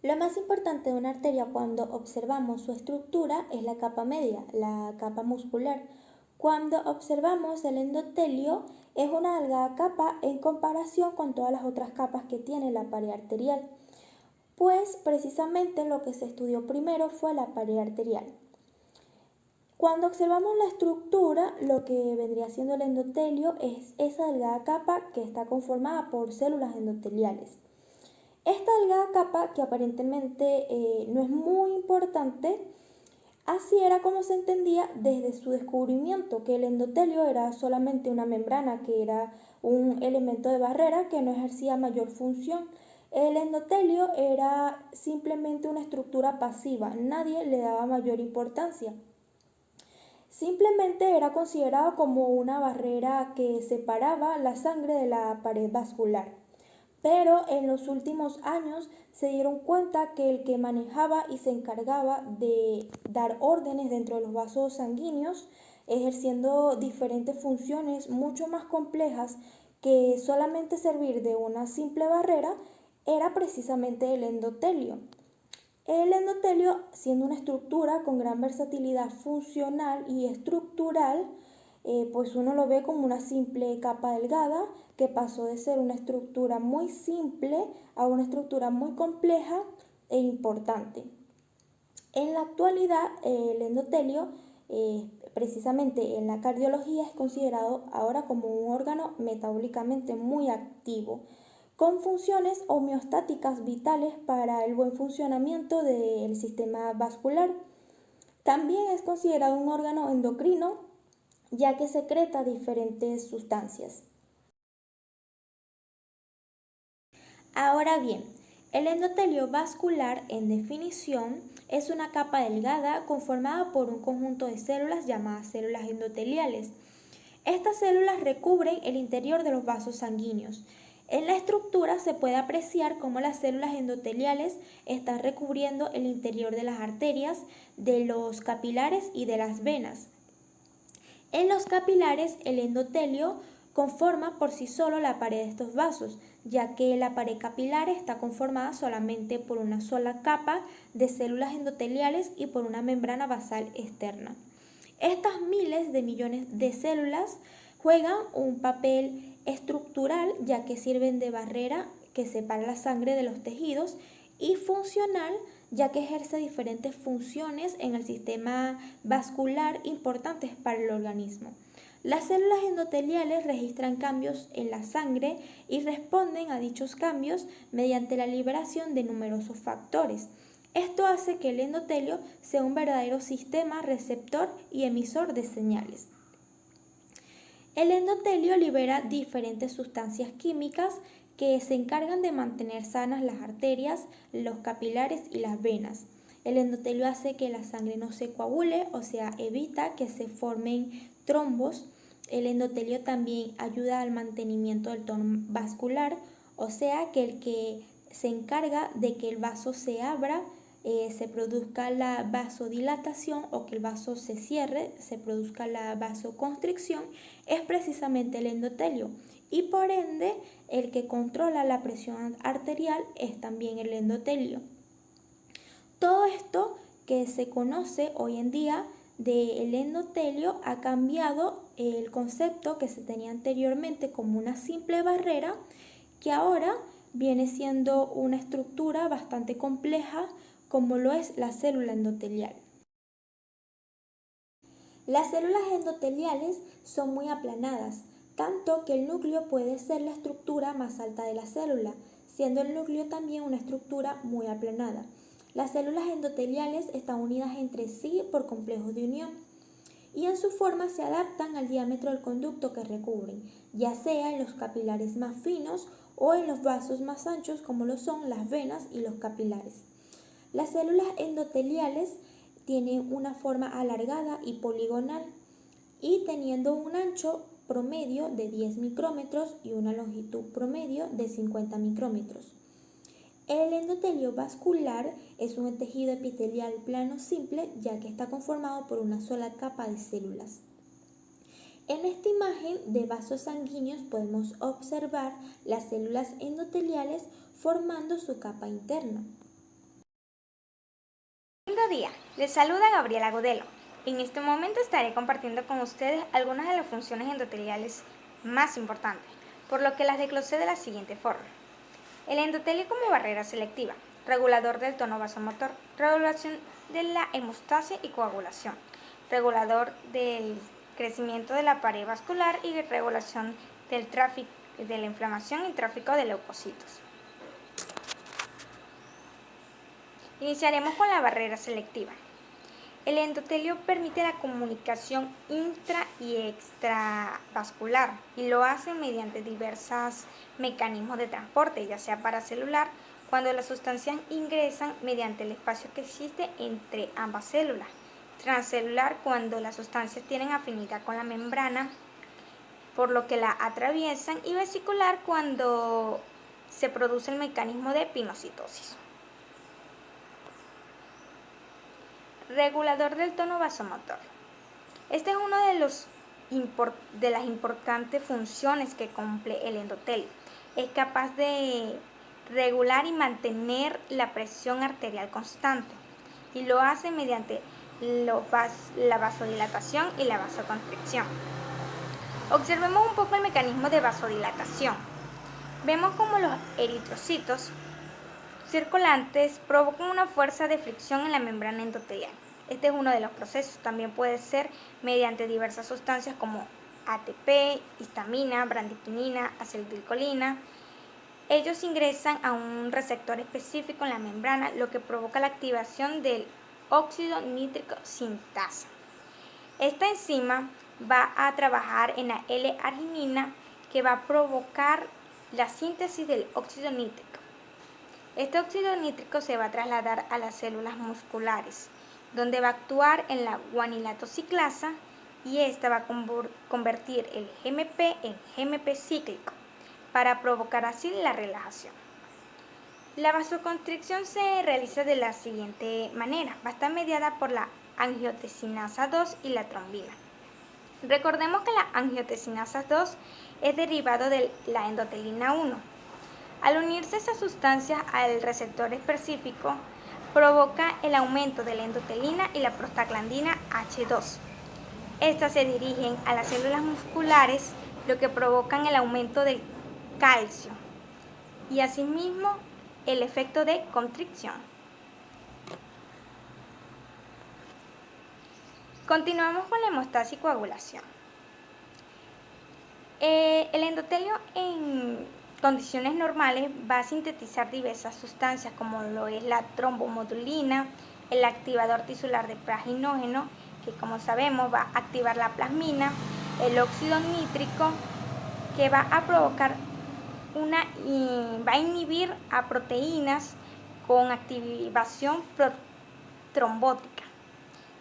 Lo más importante de una arteria cuando observamos su estructura es la capa media, la capa muscular. Cuando observamos el endotelio, es una delgada capa en comparación con todas las otras capas que tiene la pared arterial, pues precisamente lo que se estudió primero fue la pared arterial. Cuando observamos la estructura, lo que vendría siendo el endotelio es esa delgada capa que está conformada por células endoteliales. Esta delgada capa, que aparentemente no es muy importante, así era como se entendía desde su descubrimiento, que el endotelio era solamente una membrana, que era un elemento de barrera que no ejercía mayor función. El endotelio era simplemente una estructura pasiva, nadie le daba mayor importancia. Simplemente era considerado como una barrera que separaba la sangre de la pared vascular. Pero en los últimos años se dieron cuenta que el que manejaba y se encargaba de dar órdenes dentro de los vasos sanguíneos, ejerciendo diferentes funciones mucho más complejas que solamente servir de una simple barrera, era precisamente el endotelio. El endotelio, siendo una estructura con gran versatilidad funcional y estructural, pues uno lo ve como una simple capa delgada que pasó de ser una estructura muy simple a una estructura muy compleja e importante. En la actualidad, el endotelio, precisamente en la cardiología, es considerado ahora como un órgano metabólicamente muy activo, con funciones homeostáticas vitales para el buen funcionamiento del sistema vascular. También es considerado un órgano endocrino, ya que secreta diferentes sustancias. Ahora bien, el endotelio vascular, en definición, es una capa delgada conformada por un conjunto de células llamadas células endoteliales. Estas células recubren el interior de los vasos sanguíneos. En la estructura se puede apreciar cómo las células endoteliales están recubriendo el interior de las arterias, de los capilares y de las venas. En los capilares, el endotelio conforma por sí solo la pared de estos vasos, ya que la pared capilar está conformada solamente por una sola capa de células endoteliales y por una membrana basal externa. Estas miles de millones de células juegan un papel estructural, ya que sirven de barrera que separa la sangre de los tejidos, y funcional, ya que ejerce diferentes funciones en el sistema vascular importantes para el organismo. Las células endoteliales registran cambios en la sangre y responden a dichos cambios mediante la liberación de numerosos factores. Esto hace que el endotelio sea un verdadero sistema receptor y emisor de señales. El endotelio libera diferentes sustancias químicas que se encargan de mantener sanas las arterias, los capilares y las venas. El endotelio hace que la sangre no se coagule, o sea, evita que se formen trombos. El endotelio también ayuda al mantenimiento del tono vascular, o sea, que el que se encarga de que el vaso se abra, se produzca la vasodilatación, o que el vaso se cierre, se produzca la vasoconstricción, es precisamente el endotelio, y por ende el que controla la presión arterial es también el endotelio. Todo esto que se conoce hoy en día del endotelio ha cambiado el concepto que se tenía anteriormente como una simple barrera, que ahora viene siendo una estructura bastante compleja como lo es la célula endotelial. Las células endoteliales son muy aplanadas, tanto que el núcleo puede ser la estructura más alta de la célula, siendo el núcleo también una estructura muy aplanada. Las células endoteliales están unidas entre sí por complejos de unión y en su forma se adaptan al diámetro del conducto que recubren, ya sea en los capilares más finos o en los vasos más anchos como lo son las venas y los capilares. Las células endoteliales tienen una forma alargada y poligonal y teniendo un ancho promedio de 10 micrómetros y una longitud promedio de 50 micrómetros. El endotelio vascular es un tejido epitelial plano simple, ya que está conformado por una sola capa de células. En esta imagen de vasos sanguíneos podemos observar las células endoteliales formando su capa interna. Lindo día, les saluda Gabriela Godelo. En este momento estaré compartiendo con ustedes algunas de las funciones endoteliales más importantes, por lo que las desglosé de la siguiente forma. El endotelio como barrera selectiva, regulador del tono vasomotor, regulación de la hemostasia y coagulación, regulador del crecimiento de la pared vascular y regulación del tráfico de la inflamación y tráfico de leucocitos. Iniciaremos con la barrera selectiva. El endotelio permite la comunicación intra y extravascular y lo hace mediante diversos mecanismos de transporte, ya sea paracelular, cuando las sustancias ingresan mediante el espacio que existe entre ambas células, transcelular cuando las sustancias tienen afinidad con la membrana, por lo que la atraviesan, y vesicular cuando se produce el mecanismo de pinocitosis. Regulador del tono vasomotor. Este es uno de las importantes funciones que cumple el endotelio. Es capaz de regular y mantener la presión arterial constante y lo hace mediante la vasodilatación y la vasoconstricción. Observemos un poco el mecanismo de vasodilatación. Vemos como los eritrocitos circulantes provocan una fuerza de fricción en la membrana endotelial. Este es uno de los procesos. También puede ser mediante diversas sustancias como ATP, histamina, brandiquinina, acetilcolina. Ellos ingresan a un receptor específico en la membrana, lo que provoca la activación del óxido nítrico sintasa. Esta enzima va a trabajar en la L-arginina, que va a provocar la síntesis del óxido nítrico. Este óxido nítrico se va a trasladar a las células musculares, donde va a actuar en la guanilatociclasa, y esta va a convertir el GMP en GMP cíclico para provocar así la relajación. La vasoconstricción se realiza de la siguiente manera. Va a estar mediada por la angiotensinasa 2 y la trombina. Recordemos que la angiotensinasa 2 es derivado de la endotelina 1. Al unirse esas sustancias al receptor específico, provoca el aumento de la endotelina y la prostaglandina H2. Estas se dirigen a las células musculares, lo que provoca el aumento del calcio y asimismo el efecto de constricción. Continuamos con la hemostasia y coagulación. El endotelio en condiciones normales va a sintetizar diversas sustancias como lo es la trombomodulina, el activador tisular de plaginógeno, que como sabemos va a activar la plasmina, el óxido nítrico, que va a provocar va a inhibir a proteínas con activación protrombótica.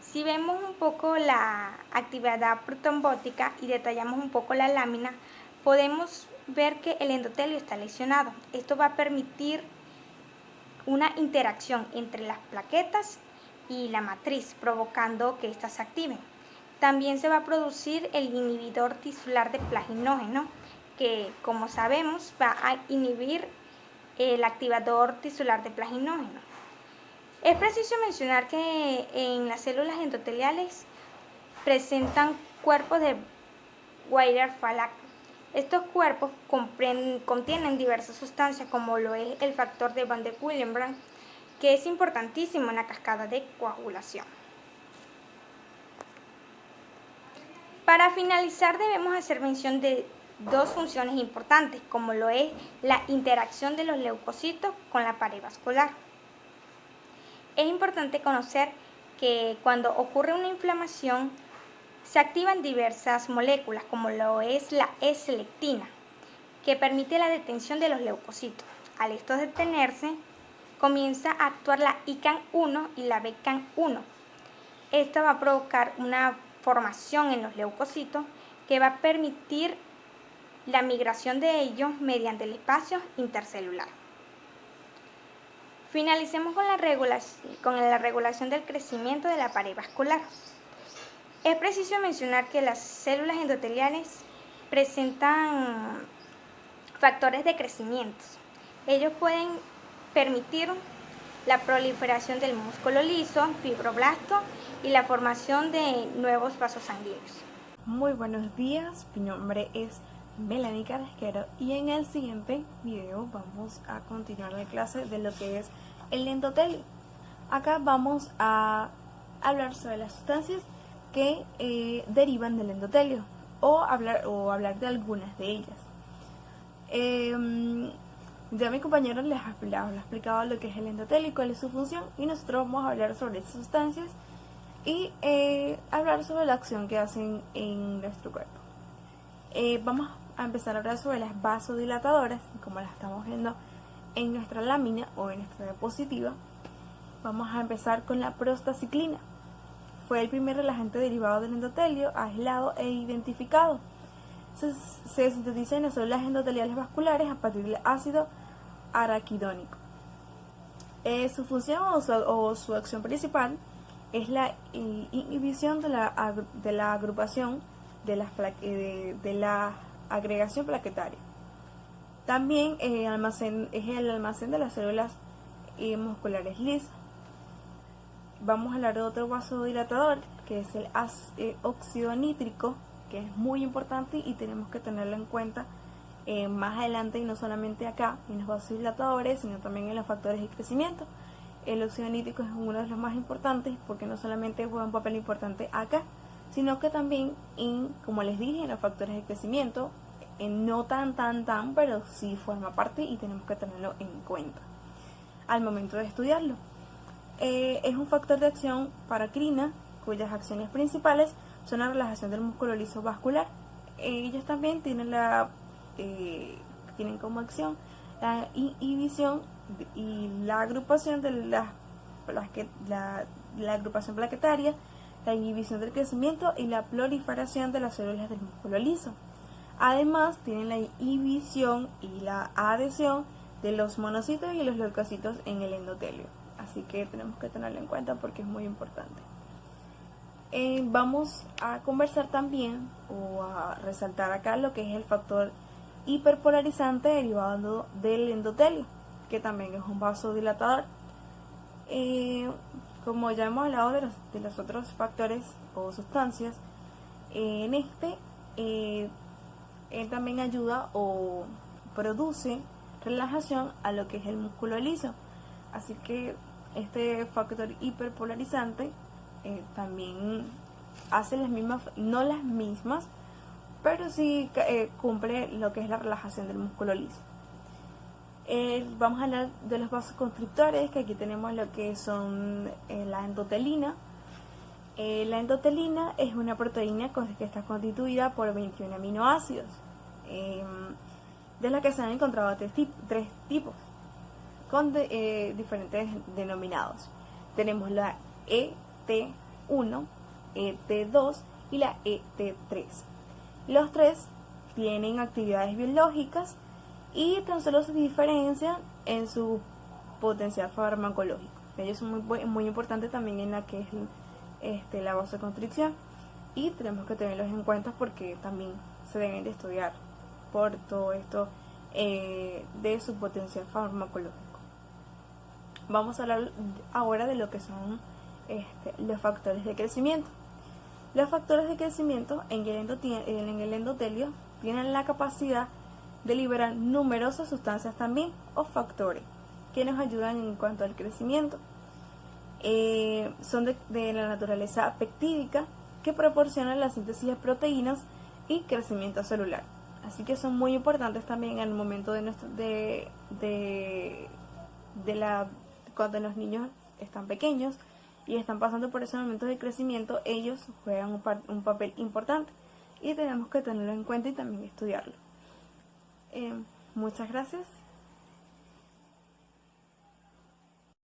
Si vemos un poco la actividad protrombótica y detallamos un poco la lámina, podemos ver que el endotelio está lesionado. Esto va a permitir una interacción entre las plaquetas y la matriz, provocando que éstas se activen. También se va a producir el inhibidor tisular de plaginógeno, que como sabemos va a inhibir el activador tisular de plaginógeno. Es preciso mencionar que en las células endoteliales presentan cuerpos de Weill-Falck. Estos cuerpos contienen diversas sustancias como lo es el factor de Van der Willebrand, que es importantísimo en la cascada de coagulación. Para finalizar, debemos hacer mención de dos funciones importantes, como lo es la interacción de los leucocitos con la pared vascular. Es importante conocer que cuando ocurre una inflamación se activan diversas moléculas, como lo es la E-selectina, que permite la detención de los leucocitos. Al estos detenerse, comienza a actuar la ICAN-1 y la BCAN-1. Esta va a provocar una formación en los leucocitos que va a permitir la migración de ellos mediante el espacio intercelular. Finalicemos con la regulación del crecimiento de la pared vascular. Es preciso mencionar que las células endoteliales presentan factores de crecimiento. Ellos pueden permitir la proliferación del músculo liso, fibroblasto y la formación de nuevos vasos sanguíneos. Muy buenos días, mi nombre es Melanie Carrasquero y en el siguiente video vamos a continuar la clase de lo que es el endotelio. Acá vamos a hablar sobre las sustancias que derivan del endotelio o hablar de algunas de ellas. Ya mi compañero les ha explicado lo que es el endotelio y cuál es su función, y nosotros vamos a hablar sobre esas sustancias y hablar sobre la acción que hacen en nuestro cuerpo. Vamos a empezar a hablar sobre las vasodilatadoras, como las estamos viendo en nuestra lámina o en nuestra diapositiva. Vamos a empezar con la prostaciclina. Fue el primer relajante derivado del endotelio, aislado e identificado. Se sintetiza en las células endoteliales vasculares a partir del ácido araquidónico. Su función o su acción principal es la inhibición de la agrupación de la agregación plaquetaria. También es el almacén de las células musculares lisas. Vamos a hablar de otro vasodilatador, que es el óxido nítrico, que es muy importante y tenemos que tenerlo en cuenta más adelante, y no solamente acá en los vasodilatadores, sino también en los factores de crecimiento. El óxido nítrico es uno de los más importantes porque no solamente juega un papel importante acá, sino que también como les dije, en los factores de crecimiento, no tan, pero sí forma parte y tenemos que tenerlo en cuenta al momento de estudiarlo. Es un factor de acción paracrina, cuyas acciones principales son la relajación del músculo liso vascular. Ellos también tienen como acción la inhibición y la agrupación de la agrupación plaquetaria, la inhibición del crecimiento y la proliferación de las células del músculo liso. Además, tienen la inhibición y la adhesión de los monocitos y los leucocitos en el endotelio. Así que tenemos que tenerlo en cuenta porque es muy importante. Vamos a conversar también o a resaltar acá lo que es el factor hiperpolarizante derivado del endotelio, que también es un vasodilatador. Como ya hemos hablado de los otros factores o sustancias, él también ayuda o produce relajación a lo que es el músculo liso. Así que este factor hiperpolarizante también hace las mismas, no las mismas, pero sí cumple lo que es la relajación del músculo liso. Vamos a hablar de los vasoconstrictores, que aquí tenemos lo que son la endotelina. La endotelina es una proteína que está constituida por 21 aminoácidos, de la que se han encontrado tres tipos, con diferentes denominados. Tenemos la ET1, ET2 y la ET3. Los tres tienen actividades biológicas y tan solo se diferencian en su potencial farmacológico. Ellos son muy importantes también en la que es la vasoconstricción, y tenemos que tenerlos en cuenta porque también se deben de estudiar por todo esto de su potencial farmacológico. Vamos a hablar ahora de lo que son los factores de crecimiento. Los factores de crecimiento en el endotelio tienen la capacidad de liberar numerosas sustancias también o factores que nos ayudan en cuanto al crecimiento. Son de la naturaleza peptídica, que proporcionan la síntesis de proteínas y crecimiento celular. Así que son muy importantes también en el momento cuando los niños están pequeños y están pasando por ese momento de crecimiento. Ellos juegan un papel importante y tenemos que tenerlo en cuenta y también estudiarlo. Muchas gracias.